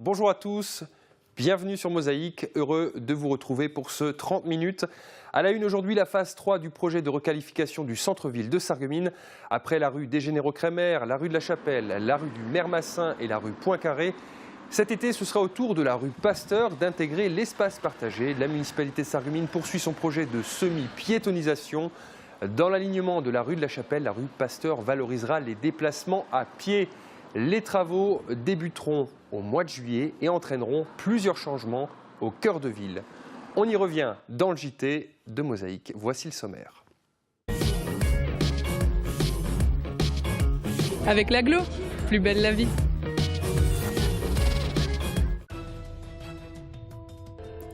Bonjour à tous, bienvenue sur Mosaïque, heureux de vous retrouver pour ce 30 minutes. À la une aujourd'hui, la phase 3 du projet de requalification du centre-ville de Sarreguemines. Après la rue des Généraux-Crémer, la rue de la Chapelle, la rue du Maire-Massin et la rue Poincaré, cet été, ce sera au tour de la rue Pasteur d'intégrer l'espace partagé. La municipalité de Sarreguemines poursuit son projet de semi-piétonisation. Dans l'alignement de la rue de la Chapelle, la rue Pasteur valorisera les déplacements à pied. Les travaux débuteront au mois de juillet et entraîneront plusieurs changements au cœur de ville. On y revient dans le JT de Mosaïque. Voici le sommaire. Avec l'agglo, plus belle la vie.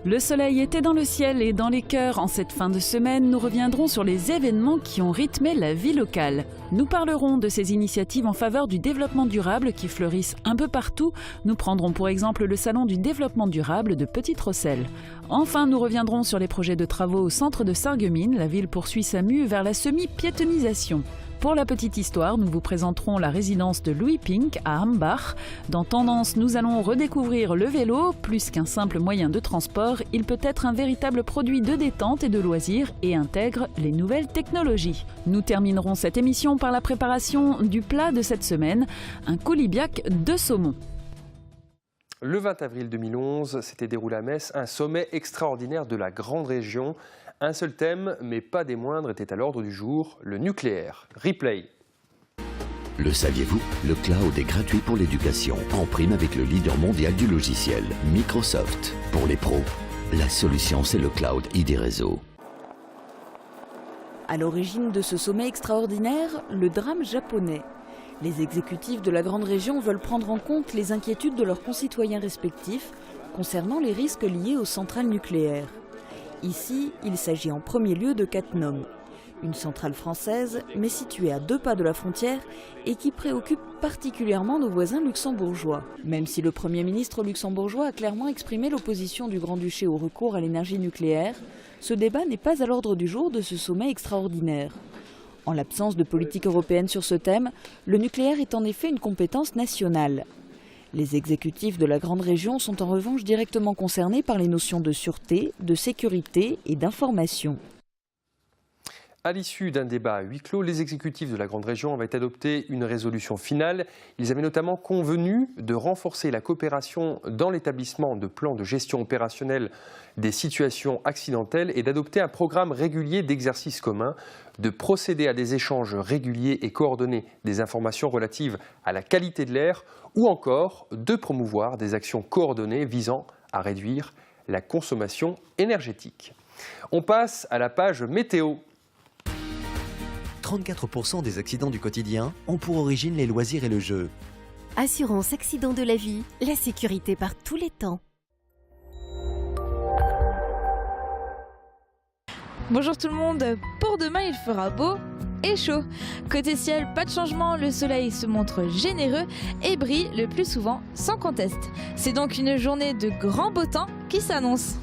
Le soleil était dans le ciel et dans les cœurs. En cette fin de semaine, nous reviendrons sur les événements qui ont rythmé la vie locale. Nous parlerons de ces initiatives en faveur du développement durable qui fleurissent un peu partout. Nous prendrons pour exemple le salon du développement durable de Petite-Rosselle. Enfin, nous reviendrons sur les projets de travaux au centre de Sarreguemines. La ville poursuit sa mue vers la semi-piétonisation. Pour la petite histoire, nous vous présenterons la résidence de Louis Pink à Hambach. Dans Tendance, nous allons redécouvrir le vélo. Plus qu'un simple moyen de transport, il peut être un véritable produit de détente et de loisirs et intègre les nouvelles technologies. Nous terminerons cette émission par la préparation du plat de cette semaine, un coulibiac de saumon. Le 20 avril 2011 s'était déroulé à Metz un sommet extraordinaire de la grande région. Un seul thème, mais pas des moindres, était à l'ordre du jour, le nucléaire. Replay. Le saviez-vous? Le cloud est gratuit pour l'éducation, en prime avec le leader mondial du logiciel, Microsoft. Pour les pros, la solution c'est le cloud ID Réseau. À l'origine de ce sommet extraordinaire, le drame japonais. Les exécutifs de la grande région veulent prendre en compte les inquiétudes de leurs concitoyens respectifs concernant les risques liés aux centrales nucléaires. Ici, il s'agit en premier lieu de Cattenom, une centrale française, mais située à 2 pas de la frontière et qui préoccupe particulièrement nos voisins luxembourgeois. Même si le Premier ministre luxembourgeois a clairement exprimé l'opposition du Grand-Duché au recours à l'énergie nucléaire, ce débat n'est pas à l'ordre du jour de ce sommet extraordinaire. En l'absence de politique européenne sur ce thème, le nucléaire est en effet une compétence nationale. Les exécutifs de la grande région sont en revanche directement concernés par les notions de sûreté, de sécurité et d'information. À l'issue d'un débat à huis clos, les exécutifs de la grande région avaient adopté une résolution finale. Ils avaient notamment convenu de renforcer la coopération dans l'établissement de plans de gestion opérationnelle des situations accidentelles et d'adopter un programme régulier d'exercices communs, de procéder à des échanges réguliers et coordonnés des informations relatives à la qualité de l'air ou encore de promouvoir des actions coordonnées visant à réduire la consommation énergétique. On passe à la page météo. 34% des accidents du quotidien ont pour origine les loisirs et le jeu. Assurance accident de la vie, la sécurité par tous les temps. Bonjour tout le monde, pour demain il fera beau et chaud. Côté ciel, pas de changement, le soleil se montre généreux et brille le plus souvent sans conteste. C'est donc une journée de grand beau temps qui s'annonce.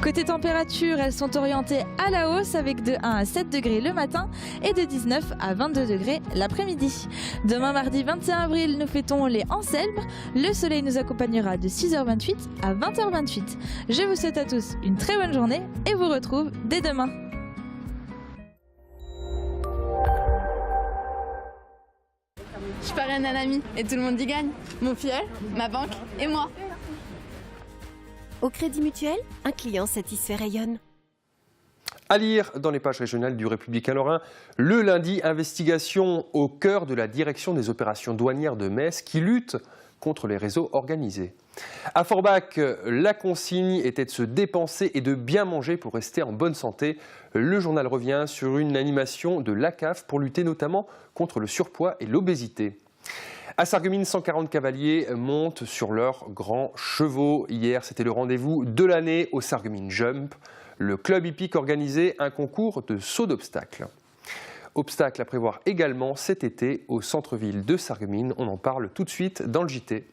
Côté température, elles sont orientées à la hausse avec de 1 à 7 degrés le matin et de 19 à 22 degrés l'après-midi. Demain mardi 21 avril, nous fêtons les Anselmes. Le soleil nous accompagnera de 6h28 à 20h28. Je vous souhaite à tous une très bonne journée et vous retrouve dès demain. Je parraine un ami et tout le monde y gagne. Mon filleul, ma banque et moi. Au Crédit Mutuel, un client satisfait rayonne. À lire dans les pages régionales du Républicain Lorrain, le lundi, investigation au cœur de la direction des opérations douanières de Metz qui lutte contre les réseaux organisés. À Forbach, la consigne était de se dépenser et de bien manger pour rester en bonne santé. Le journal revient sur une animation de l'ACAF pour lutter notamment contre le surpoids et l'obésité. À Sarreguemines, 140 cavaliers montent sur leurs grands chevaux. Hier, c'était le rendez-vous de l'année au Sarreguemines Jump. Le club hippique organisait un concours de saut d'obstacles. Obstacles à prévoir également cet été au centre-ville de Sarreguemines. On en parle tout de suite dans le JT.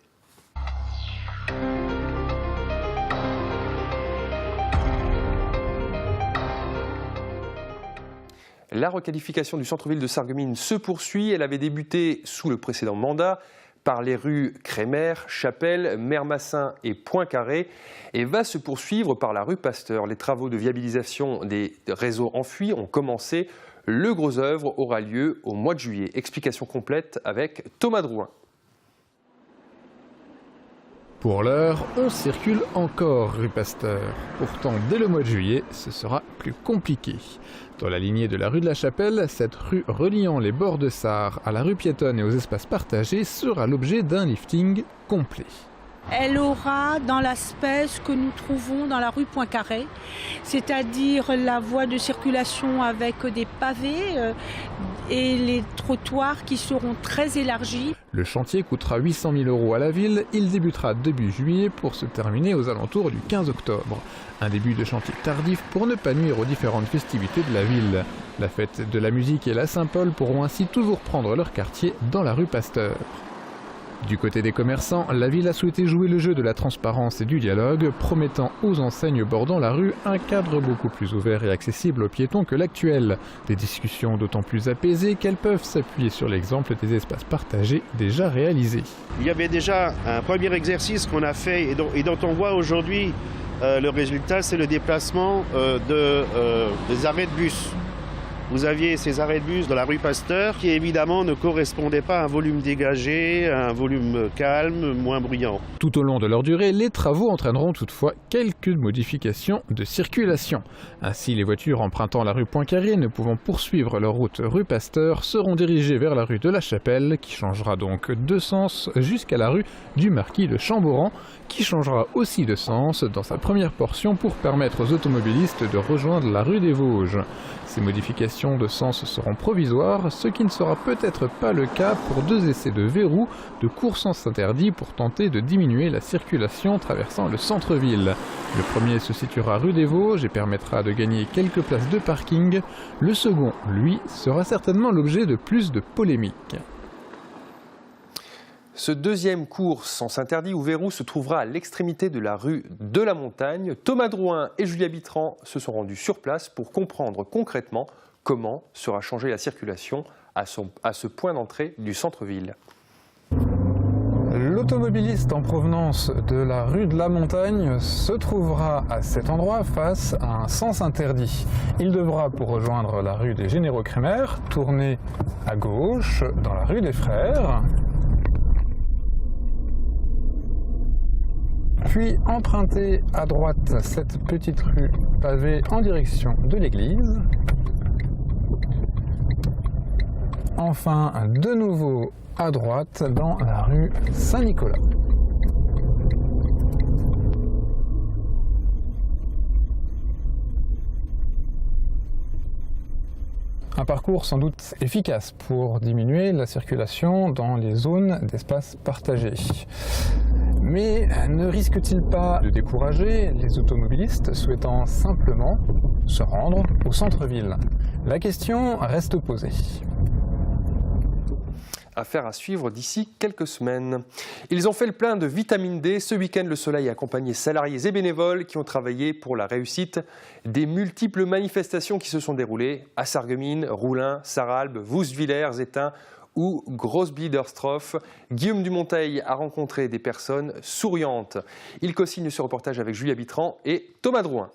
La requalification du centre-ville de Sarreguemines se poursuit. Elle avait débuté sous le précédent mandat. par les rues Crémer, Chapelle, Mermassin et Poincaré et va se poursuivre par la rue Pasteur. Les travaux de viabilisation des réseaux enfuis ont commencé. Le gros œuvre aura lieu au mois de juillet. Explication complète avec Thomas Drouin. Pour l'heure, on circule encore rue Pasteur. Pourtant, dès le mois de juillet, ce sera plus compliqué. Dans la lignée de la rue de la Chapelle, cette rue reliant les bords de Sarre à la rue piétonne et aux espaces partagés sera l'objet d'un lifting complet. Elle aura dans l'aspect ce que nous trouvons dans la rue Poincaré, c'est-à-dire la voie de circulation avec des pavés et les trottoirs qui seront très élargis. Le chantier coûtera 800 000 € à la ville. Il débutera début juillet pour se terminer aux alentours du 15 octobre. Un début de chantier tardif pour ne pas nuire aux différentes festivités de la ville. La fête de la musique et la Saint-Paul pourront ainsi toujours prendre leur quartier dans la rue Pasteur. Du côté des commerçants, la ville a souhaité jouer le jeu de la transparence et du dialogue, promettant aux enseignes bordant la rue un cadre beaucoup plus ouvert et accessible aux piétons que l'actuel. Des discussions d'autant plus apaisées qu'elles peuvent s'appuyer sur l'exemple des espaces partagés déjà réalisés. Il y avait déjà un premier exercice qu'on a fait et dont on voit aujourd'hui le résultat, c'est le déplacement des arrêts de bus. Vous aviez ces arrêts de bus dans la rue Pasteur qui évidemment ne correspondaient pas à un volume dégagé, à un volume calme, moins bruyant. Tout au long de leur durée, les travaux entraîneront toutefois quelques modifications de circulation. Ainsi, les voitures empruntant la rue Poincaré ne pouvant poursuivre leur route rue Pasteur seront dirigées vers la rue de la Chapelle qui changera donc de sens jusqu'à la rue du Marquis de Chamboran qui changera aussi de sens dans sa première portion pour permettre aux automobilistes de rejoindre la rue des Vosges. Ces modifications de sens seront provisoires, ce qui ne sera peut-être pas le cas pour deux essais de verrou de court sens interdit pour tenter de diminuer la circulation traversant le centre-ville. Le premier se situera rue des Vosges et permettra de gagner quelques places de parking. Le second, lui, sera certainement l'objet de plus de polémiques. Ce deuxième court sens interdit ou verrou se trouvera à l'extrémité de la rue de la Montagne. Thomas Drouin et Julia Bitran se sont rendus sur place pour comprendre concrètement comment sera changée la circulation à ce point d'entrée du centre-ville. L'automobiliste en provenance de la rue de la Montagne se trouvera à cet endroit face à un sens interdit. Il devra, pour rejoindre la rue des Généraux Crémer, tourner à gauche dans la rue des Frères, puis emprunter à droite cette petite rue pavée en direction de l'église. Enfin, de nouveau à droite dans la rue Saint-Nicolas. Un parcours sans doute efficace pour diminuer la circulation dans les zones d'espace partagé. Mais ne risque-t-il pas de décourager les automobilistes souhaitant simplement se rendre au centre-ville? La question reste posée. Affaire à suivre d'ici quelques semaines. Ils ont fait le plein de vitamine D. Ce week-end, le Soleil a accompagné salariés et bénévoles qui ont travaillé pour la réussite des multiples manifestations qui se sont déroulées à Sarreguemines, Roulin, Sarralbe, Woustvillers, Étain ou Grosse-Biederstroff. Guillaume Dumonteil a rencontré des personnes souriantes. Il co-signe ce reportage avec Julia Bitran et Thomas Drouin.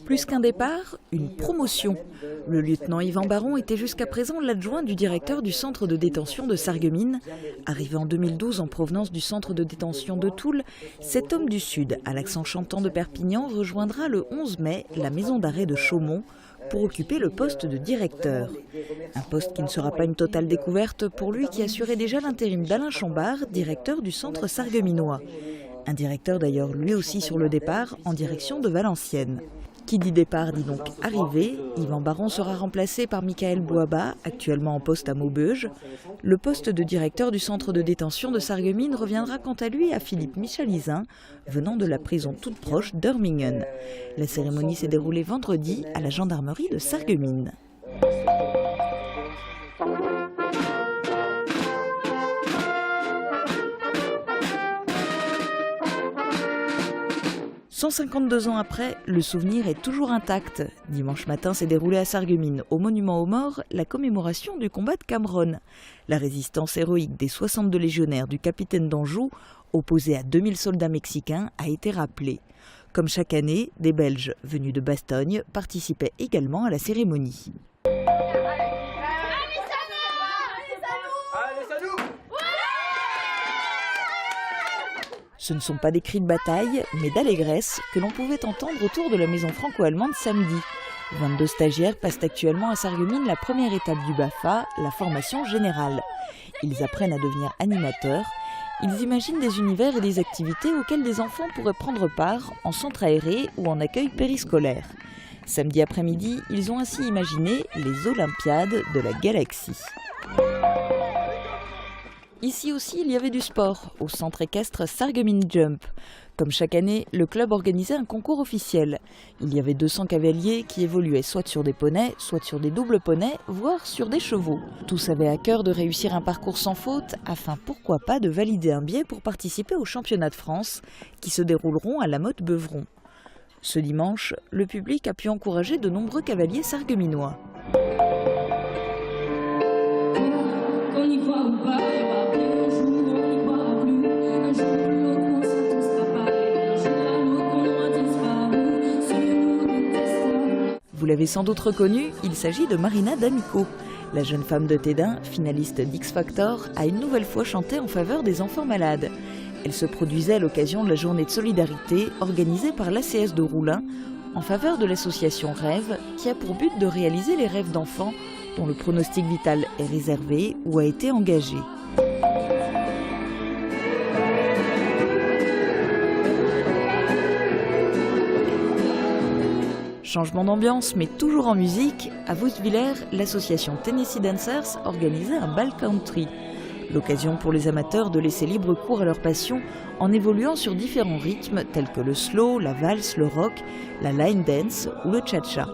Plus qu'un départ, une promotion. Le lieutenant Yvan Baron était jusqu'à présent l'adjoint du directeur du centre de détention de Sarreguemines. Arrivé en 2012 en provenance du centre de détention de Toul, cet homme du Sud, à l'accent chantant de Perpignan, rejoindra le 11 mai la maison d'arrêt de Chaumont pour occuper le poste de directeur. Un poste qui ne sera pas une totale découverte pour lui qui assurait déjà l'intérim d'Alain Chambard, directeur du centre sarregueminois. Un directeur d'ailleurs lui aussi sur le départ en direction de Valenciennes. Qui dit départ dit donc arrivée. Yvan Baron sera remplacé par Michael Boaba, actuellement en poste à Maubeuge. Le poste de directeur du centre de détention de Sarreguemines reviendra quant à lui à Philippe Michalizin, venant de la prison toute proche d'Hörmingen. La cérémonie s'est déroulée vendredi à la gendarmerie de Sarreguemines. 152 ans après, le souvenir est toujours intact. Dimanche matin s'est déroulée à Sarreguemines, au monument aux morts, la commémoration du combat de Cameron. La résistance héroïque des 62 légionnaires du capitaine d'Anjou, opposés à 2000 soldats mexicains, a été rappelée. Comme chaque année, des Belges venus de Bastogne participaient également à la cérémonie. Ce ne sont pas des cris de bataille, mais d'allégresse que l'on pouvait entendre autour de la maison franco-allemande samedi. 22 stagiaires passent actuellement à Sarreguemines la première étape du BAFA, la formation générale. Ils apprennent à devenir animateurs. Ils imaginent des univers et des activités auxquelles des enfants pourraient prendre part en centre aéré ou en accueil périscolaire. Samedi après-midi, ils ont ainsi imaginé les Olympiades de la galaxie. Ici aussi, il y avait du sport, au centre équestre Sarreguemines Jump. Comme chaque année, le club organisait un concours officiel. Il y avait 200 cavaliers qui évoluaient soit sur des poneys, soit sur des doubles poneys, voire sur des chevaux. Tous avaient à cœur de réussir un parcours sans faute, afin pourquoi pas de valider un billet pour participer aux championnats de France, qui se dérouleront à La Motte-Beuvron. Ce dimanche, le public a pu encourager de nombreux cavaliers sarregueminois. Vous l'avez sans doute reconnu, il s'agit de Marina D'Amico. La jeune femme de Tédin, finaliste d'X Factor, a une nouvelle fois chanté en faveur des enfants malades. Elle se produisait à l'occasion de la journée de solidarité organisée par l'ACS de Roulin en faveur de l'association Rêve qui a pour but de réaliser les rêves d'enfants dont le pronostic vital est réservé ou a été engagé. Changement d'ambiance, mais toujours en musique, à Vosswiller, l'association Tennessee Dancers organisait un bal country. L'occasion pour les amateurs de laisser libre cours à leur passion en évoluant sur différents rythmes tels que le slow, la valse, le rock, la line dance ou le cha-cha.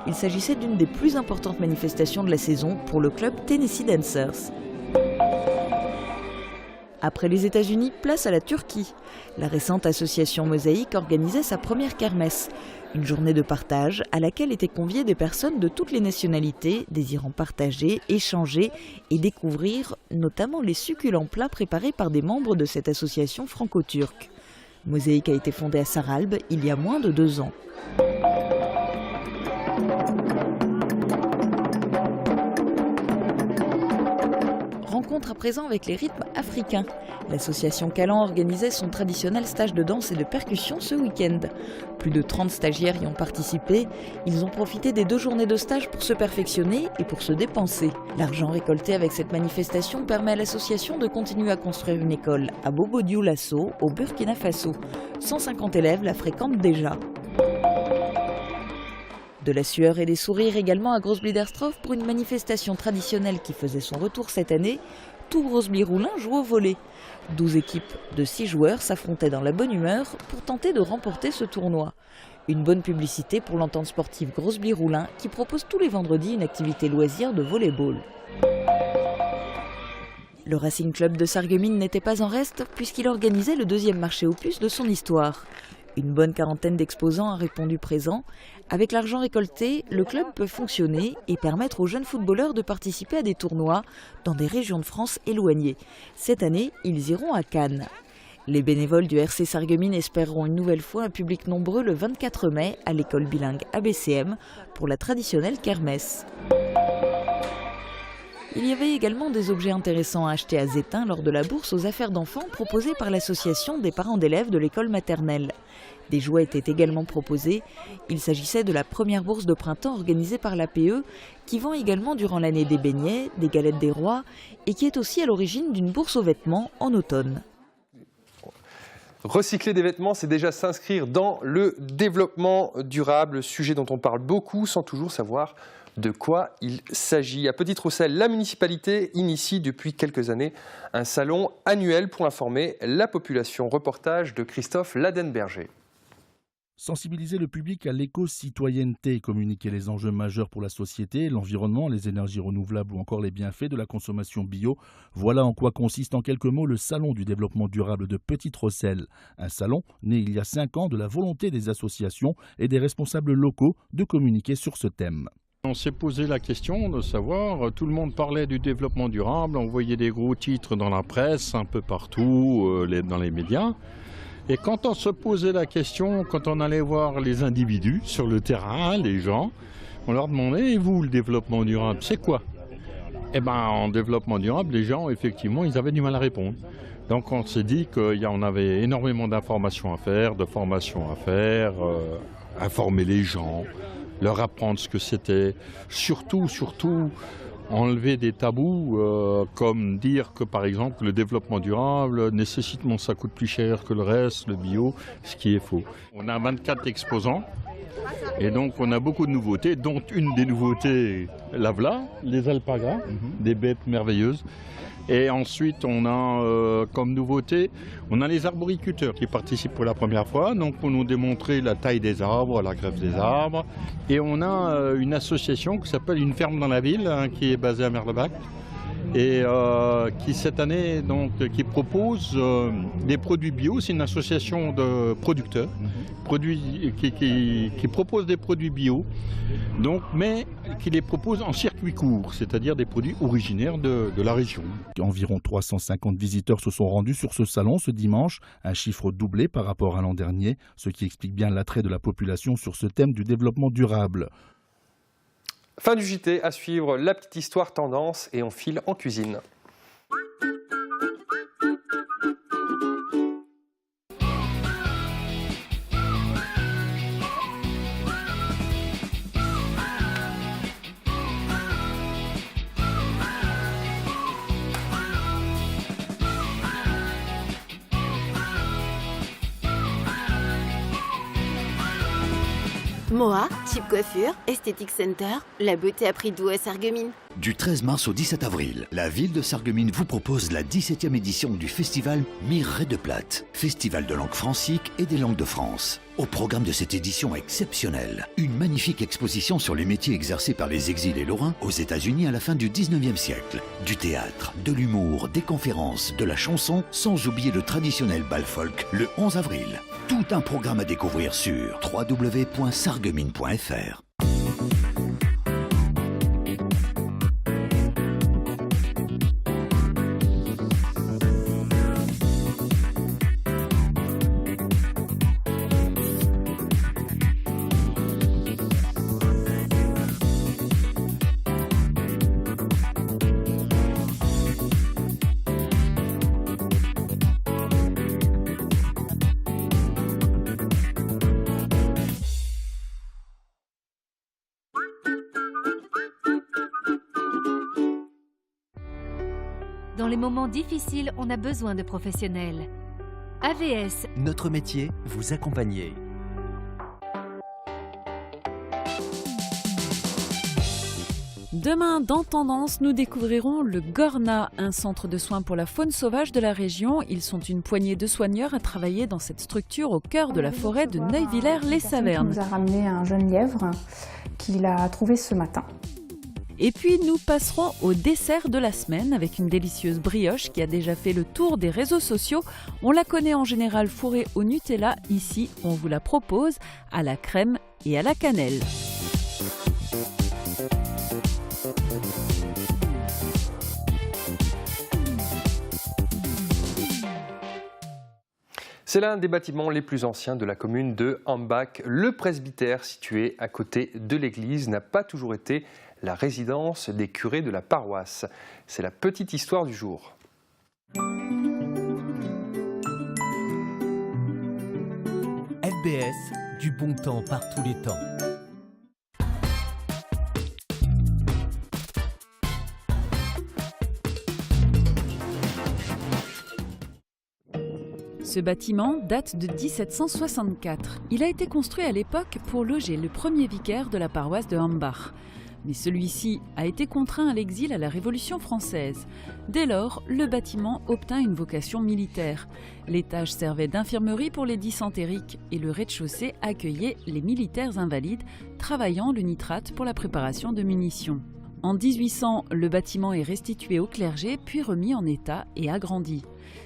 Il s'agissait d'une des plus importantes manifestations de la saison pour le club Tennessee Dancers. Après les États-Unis, place à la Turquie. La récente association Mosaïque organisait sa première kermesse. Une journée de partage à laquelle étaient conviées des personnes de toutes les nationalités désirant partager, échanger et découvrir notamment les succulents plats préparés par des membres de cette association franco-turque. Mosaïque a été fondée à Saralbe il y a moins de 2 ans. Rencontre à présent avec les rythmes africains. L'association Calan organisait son traditionnel stage de danse et de percussion ce week-end. Plus de 30 stagiaires y ont participé. Ils ont profité des 2 journées de stage pour se perfectionner et pour se dépenser. L'argent récolté avec cette manifestation permet à l'association de continuer à construire une école à Bobo-Dioulasso, au Burkina Faso. 150 élèves la fréquentent déjà. De la sueur et des sourires également à Grossbliederstroff pour une manifestation traditionnelle qui faisait son retour cette année. Tout Grossbli-Roulin joue au volley. 12 équipes de 6 joueurs s'affrontaient dans la bonne humeur pour tenter de remporter ce tournoi. Une bonne publicité pour l'entente sportive Grossbli-Roulin qui propose tous les vendredis une activité loisir de volley-ball. Le Racing Club de Sarreguemines n'était pas en reste puisqu'il organisait le 2e marché aux puces de son histoire. Une bonne quarantaine d'exposants a répondu présent. Avec l'argent récolté, le club peut fonctionner et permettre aux jeunes footballeurs de participer à des tournois dans des régions de France éloignées. Cette année, ils iront à Cannes. Les bénévoles du RC Sarreguemines espéreront une nouvelle fois un public nombreux le 24 mai à l'école bilingue ABCM pour la traditionnelle kermesse. Il y avait également des objets intéressants à acheter à Zétain lors de la bourse aux affaires d'enfants proposée par l'association des parents d'élèves de l'école maternelle. Des jouets étaient également proposés. Il s'agissait de la première bourse de printemps organisée par l'APE qui vend également durant l'année des beignets, des galettes des rois et qui est aussi à l'origine d'une bourse aux vêtements en automne. Recycler des vêtements, c'est déjà s'inscrire dans le développement durable, sujet dont on parle beaucoup sans toujours savoir de quoi il s'agit. À Petite-Roussel, la municipalité initie depuis quelques années un salon annuel pour informer la population. Reportage de Christophe Ladenberger. Sensibiliser le public à l'éco-citoyenneté, communiquer les enjeux majeurs pour la société, l'environnement, les énergies renouvelables ou encore les bienfaits de la consommation bio. Voilà en quoi consiste en quelques mots le Salon du développement durable de Petite-Rosselle. Un salon né il y a 5 ans de la volonté des associations et des responsables locaux de communiquer sur ce thème. On s'est posé la question de savoir, tout le monde parlait du développement durable, on voyait des gros titres dans la presse, un peu partout, dans les médias. Et quand on se posait la question, quand on allait voir les individus sur le terrain, les gens, on leur demandait, et vous, le développement durable, c'est quoi? Eh bien, en développement durable, les gens, effectivement, ils avaient du mal à répondre. Donc on s'est dit qu'on avait énormément d'informations à faire, de formations à faire, informer les gens, leur apprendre ce que c'était, surtout, enlever des tabous, comme dire que par exemple le développement durable nécessitement ça coûte plus cher que le reste, le bio, ce qui est faux. On a 24 exposants et donc on a beaucoup de nouveautés, dont une des nouveautés, la voilà, les alpagas, des bêtes merveilleuses. Et ensuite, on a comme nouveauté, on a les arboriculteurs qui participent pour la première fois, donc pour nous démontrer la taille des arbres, la greffe des arbres. Et on a une association qui s'appelle Une ferme dans la ville, qui est basée à Merlebach, et qui cette année qui propose des produits bio. C'est une association de producteurs qui propose des produits bio, mais qui les propose en circuit court, c'est-à-dire des produits originaires de la région. Environ 350 visiteurs se sont rendus sur ce salon ce dimanche, un chiffre doublé par rapport à l'an dernier, ce qui explique bien l'attrait de la population sur ce thème du développement durable. Fin du JT, à suivre la petite histoire tendance et on file en cuisine. Moa, Cheap Coiffure, Aesthetic Center, la beauté à prix doux à Sarreguemines. Du 13 mars au 17 avril, la ville de Sarreguemines vous propose la 17e édition du festival Mireille de Plate, festival de langue francique et des langues de France. Au programme de cette édition exceptionnelle, une magnifique exposition sur les métiers exercés par les exilés lorrains aux États-Unis à la fin du 19e siècle. Du théâtre, de l'humour, des conférences, de la chanson, sans oublier le traditionnel bal folk le 11 avril. Tout un programme à découvrir sur www.sarreguemines.fr. Dans les moments difficiles, on a besoin de professionnels. AVS. Notre métier, vous accompagner. Demain, dans Tendance, nous découvrirons le Gorna, un centre de soins pour la faune sauvage de la région. Ils sont une poignée de soigneurs à travailler dans cette structure au cœur de la forêt de Neuwiller-les-Savernes. Il nous a ramené un jeune lièvre qu'il a trouvé ce matin. Et puis nous passerons au dessert de la semaine avec une délicieuse brioche qui a déjà fait le tour des réseaux sociaux. On la connaît en général fourrée au Nutella. Ici, on vous la propose à la crème et à la cannelle. C'est l'un des bâtiments les plus anciens de la commune de Hambach. Le presbytère, situé à côté de l'église, n'a pas toujours été la résidence des curés de la paroisse. C'est la petite histoire du jour. FBS, du bon temps par tous les temps. Ce bâtiment date de 1764. Il a été construit à l'époque pour loger le premier vicaire de la paroisse de Hambach. Mais celui-ci a été contraint à l'exil à la Révolution française. Dès lors, le bâtiment obtint une vocation militaire. L'étage servait d'infirmerie pour les dysentériques et le rez-de-chaussée accueillait les militaires invalides travaillant le nitrate pour la préparation de munitions. En 1800, le bâtiment est restitué au clergé puis remis en état et agrandi.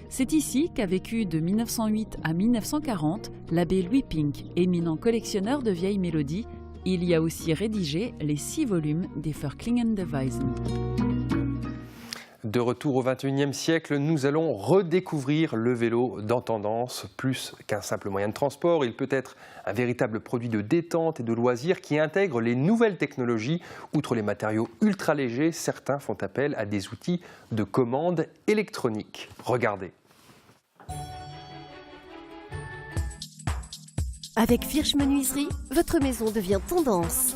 C'est ici qu'a vécu de 1908 à 1940 l'abbé Louis Pink, éminent collectionneur de vieilles mélodies. Il y a aussi rédigé les 6 volumes des Verklingende Weisen. De retour au XXIe siècle, nous allons redécouvrir le vélo dans tendance. Plus qu'un simple moyen de transport, il peut être un véritable produit de détente et de loisirs qui intègre les nouvelles technologies. Outre les matériaux ultra légers, certains font appel à des outils de commande électronique. Regardez. Avec Firsch Menuiserie, votre maison devient tendance.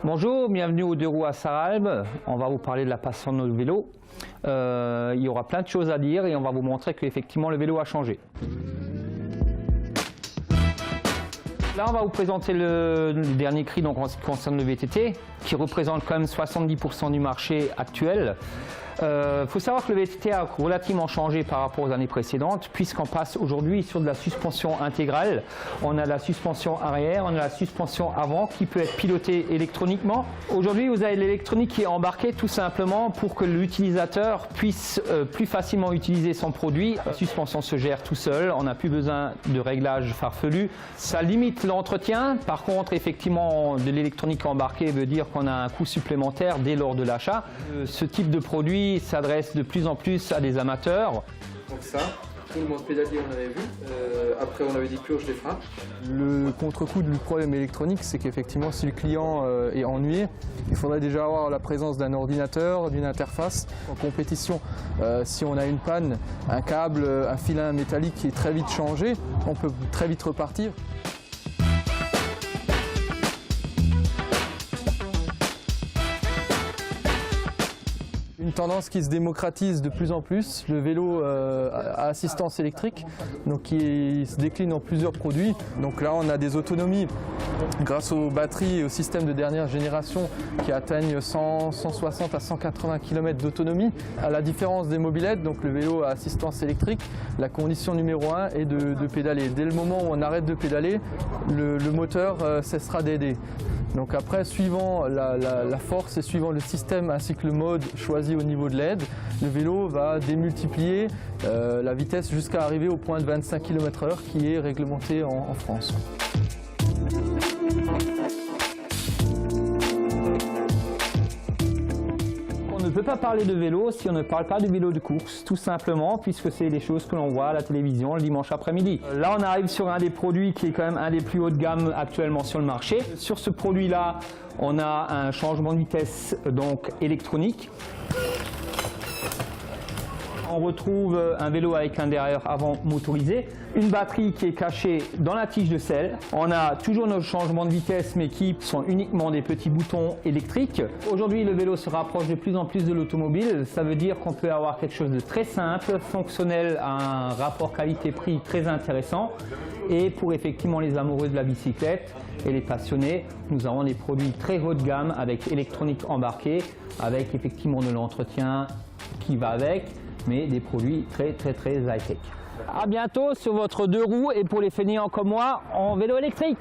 Bonjour, bienvenue aux Deux Roues à Sarralbe. On va vous parler de la passion de notre vélo. Il y aura plein de choses à dire et on va vous montrer qu'effectivement le vélo a changé. Là, on va vous présenter le dernier cri donc, en ce qui concerne le VTT, qui représente quand même 70% du marché actuel. Faut savoir que le VTT a relativement changé par rapport aux années précédentes, puisqu'on passe aujourd'hui sur de la suspension intégrale. On a la suspension arrière, on a la suspension avant qui peut être pilotée électroniquement. Aujourd'hui, vous avez l'électronique qui est embarquée tout simplement pour que l'utilisateur puisse plus facilement utiliser son produit. La suspension se gère tout seul, on n'a plus besoin de réglages farfelus. Ça limite l'entretien. Par contre, effectivement, de l'électronique embarquée veut dire qu'on a un coût supplémentaire dès lors de l'achat. Ce type de produit s'adresse de plus en plus à des amateurs. Donc ça, tout le monde pédalier, on avait vu. Après, on avait dit purge des freins. Le contre-coup du problème électronique, c'est qu'effectivement, si le client est ennuyé, il faudrait déjà avoir la présence d'un ordinateur, d'une interface. En compétition, si on a une panne, un câble, un filin métallique qui est très vite changé, on peut très vite repartir. Une tendance qui se démocratise de plus en plus, le vélo à assistance électrique, donc qui se décline en plusieurs produits. Donc là on a des autonomies grâce aux batteries et aux systèmes de dernière génération qui atteignent 160 à 180 km d'autonomie. À la différence des mobylettes, donc le vélo à assistance électrique, la condition numéro 1 est de pédaler. Dès le moment où on arrête de pédaler, le moteur cessera d'aider. Donc après, suivant la force et suivant le système ainsi que le mode choisi au niveau de l'aide, le vélo va démultiplier la vitesse jusqu'à arriver au point de 25 km/h qui est réglementé en France. On ne peut pas parler de vélo si on ne parle pas de vélo de course, tout simplement, puisque c'est des choses que l'on voit à la télévision le dimanche après-midi. Là, on arrive sur un des produits qui est quand même un des plus hauts de gamme actuellement sur le marché. Sur ce produit-là, on a un changement de vitesse donc électronique. On retrouve un vélo avec un dérailleur avant motorisé, une batterie qui est cachée dans la tige de selle. On a toujours nos changements de vitesse mais qui sont uniquement des petits boutons électriques. Aujourd'hui, le vélo se rapproche de plus en plus de l'automobile. Ça veut dire qu'on peut avoir quelque chose de très simple, fonctionnel, à un rapport qualité-prix très intéressant. Et pour effectivement les amoureux de la bicyclette et les passionnés, nous avons des produits très haut de gamme avec électronique embarquée, avec effectivement de l'entretien qui va avec, mais des produits très high-tech. A bientôt sur votre deux roues et pour les fainéants comme moi, en vélo électrique.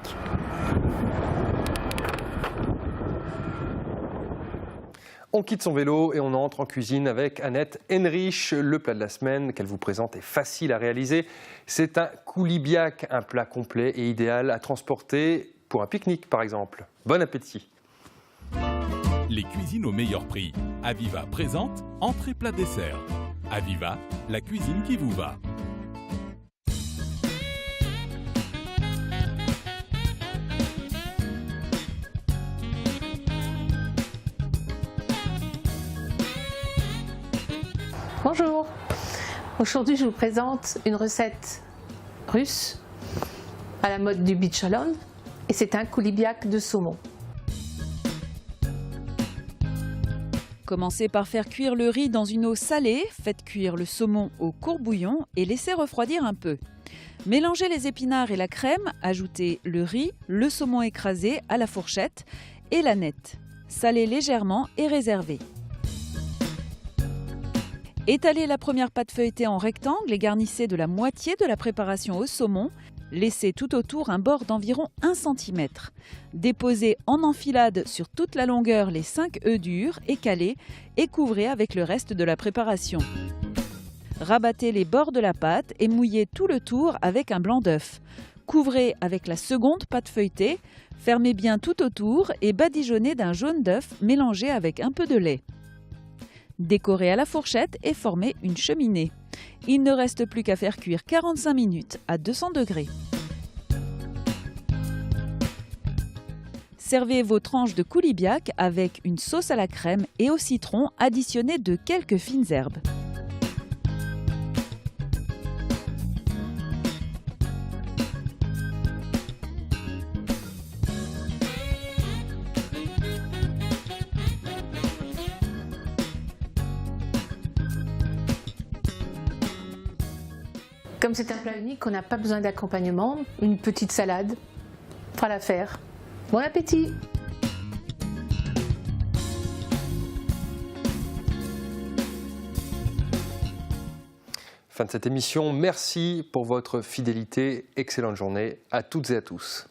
On quitte son vélo et on entre en cuisine avec Annette Henrich. Le plat de la semaine qu'elle vous présente est facile à réaliser. C'est un coulibiac, un plat complet et idéal à transporter pour un pique-nique par exemple. Bon appétit! Les cuisines au meilleur prix. Aviva présente entrée plat dessert. Aviva, la cuisine qui vous va. Bonjour, aujourd'hui je vous présente une recette russe à la mode du bicholon et c'est un coulibiac de saumon. Commencez par faire cuire le riz dans une eau salée, faites cuire le saumon au courbouillon et laissez refroidir un peu. Mélangez les épinards et la crème, ajoutez le riz, le saumon écrasé à la fourchette et la nette. Salez légèrement et réservez. Étalez la première pâte feuilletée en rectangle et garnissez de la moitié de la préparation au saumon. Laissez tout autour un bord d'environ 1 cm. Déposez en enfilade sur toute la longueur les 5 œufs durs et calés et couvrez avec le reste de la préparation. Rabattez les bords de la pâte et mouillez tout le tour avec un blanc d'œuf. Couvrez avec la seconde pâte feuilletée, fermez bien tout autour et badigeonnez d'un jaune d'œuf mélangé avec un peu de lait. Décorez à la fourchette et formez une cheminée. Il ne reste plus qu'à faire cuire 45 minutes à 200 degrés. Servez vos tranches de coulibiac avec une sauce à la crème et au citron additionnée de quelques fines herbes. Comme c'est un plat unique, on n'a pas besoin d'accompagnement. Une petite salade fera l'affaire. Bon appétit! Fin de cette émission. Merci pour votre fidélité. Excellente journée à toutes et à tous.